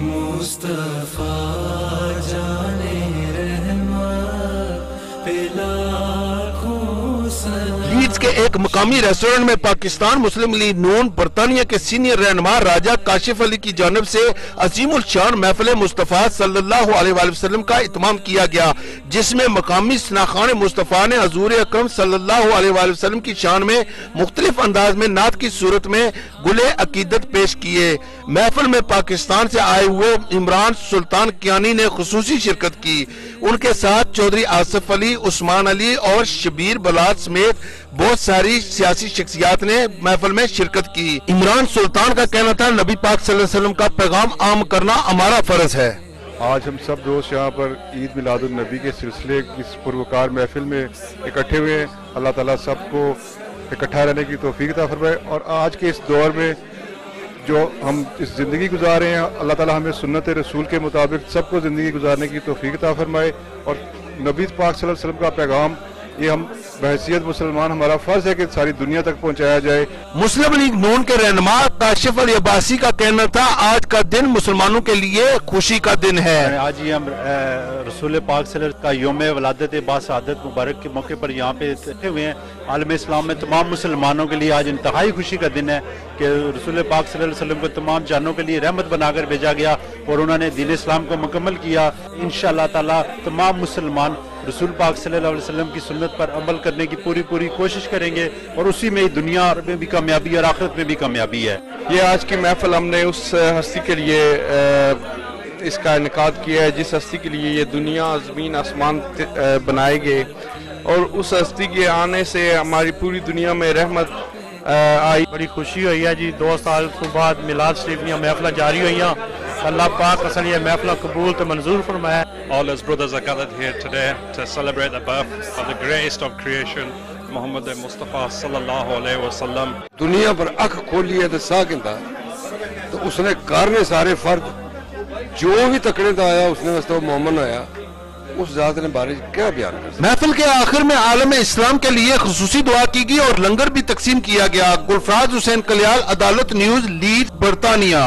مصطفیٰ جانے رحمت پہ لاکھوں سلام۔ لیڈز کے ایک مقامی ریسٹورنٹ میں پاکستان مسلم لیگ نون برطانیہ کے سینئر رہنما راجہ کاشف علی کی جانب سے عظیم الشان محفل مصطفیٰ صلی اللہ علیہ وآلہ وسلم کا اہتمام کیا گیا، جس میں مقامی شناخان مصطفیٰ نے حضور اکرم صلی اللہ علیہ وآلہ وسلم کی شان میں مختلف انداز میں نعت کی صورت میں گلے عقیدت پیش کیے۔ محفل میں پاکستان سے آئے ہوئے عمران سلطان کیانی نے خصوصی شرکت کی۔ ان کے ساتھ چودھری آصف علی، عثمان علی اور شبیر بلاد سمیت بہت ساری سیاسی شخصیات نے محفل میں شرکت کی۔ عمران سلطان کا کہنا تھا، نبی پاک صلی اللہ علیہ وسلم کا پیغام عام کرنا ہمارا فرض ہے۔ آج ہم سب دوست یہاں پر عید میلاد النبی کے سلسلے کی اس پروکار محفل میں اکٹھے ہوئے ہیں۔ اللہ تعالیٰ سب کو اکٹھا رہنے کی توفیق عطا فرمائے، اور آج کے اس دور میں جو ہم اس زندگی گزار رہے ہیں، اللہ تعالیٰ ہمیں سنت رسول کے مطابق سب کو زندگی گزارنے کی توفیق عطا فرمائے، اور نبی پاک صلی اللہ علیہ وسلم کا پیغام یہ ہم بحیثیت مسلمان ہمارا فرض ہے کہ ساری دنیا تک پہنچایا جائے۔ مسلم لیگ نون کے رہنما کاشف علی عباسی کا کہنا تھا، آج کا دن مسلمانوں کے لیے خوشی کا دن ہے۔ آج یہ ہم رسول پاک صلی اللہ علیہ وسلم کا یوم ولادت باسعادت مبارک کے موقع پر یہاں پہ اکٹھے ہوئے ہیں۔ عالم اسلام میں تمام مسلمانوں کے لیے آج انتہائی خوشی کا دن ہے کہ رسول پاک صلی اللہ علیہ وسلم کو تمام جانوں کے لیے رحمت بنا کر بھیجا گیا، اور انہوں نے دین اسلام کو مکمل کیا۔ انشاءاللہ تعالی تمام مسلمان رسول پاک صلی اللہ علیہ وسلم کی سنت پر عمل کرنے کی پوری کوشش کریں گے، اور اسی میں دنیا میں بھی کامیابی اور آخرت میں بھی کامیابی ہے۔ یہ آج کی محفل ہم نے اس ہستی کے لیے اس کا انعقاد کیا ہے جس ہستی کے لیے یہ دنیا زمین آسمان بنائے گئے، اور اس ہستی کے آنے سے ہماری پوری دنیا میں رحمت آئی۔ بڑی خوشی ہوئی ہے جی، 2 سال تو بعد میلاد شریف دیا محفل جاری ہوئی ہیں۔ اللہ پاک اصل یہ محفل قبول تو منظور فرمایا۔ All his brothers are gathered here today to celebrate the birth of the greatest of creation, Muhammad Mustafa sallallahu alaihi wasallam. دنیا پر اکھ کھولی ہے تو ساکندا تو اس نے کارنے سارے فرد جو بھی تکڑے دا آیا اس نے واسطے مومن آیا، اس ذات نے بارے کیا بیان کر۔ محفل کے آخر میں عالم اسلام کے لیے خصوصی دعا کی گئی اور لنگر بھی تقسیم کیا گیا۔ گلفراز حسین کلیال، عدالت نیوز، لیڈز، برطانیہ۔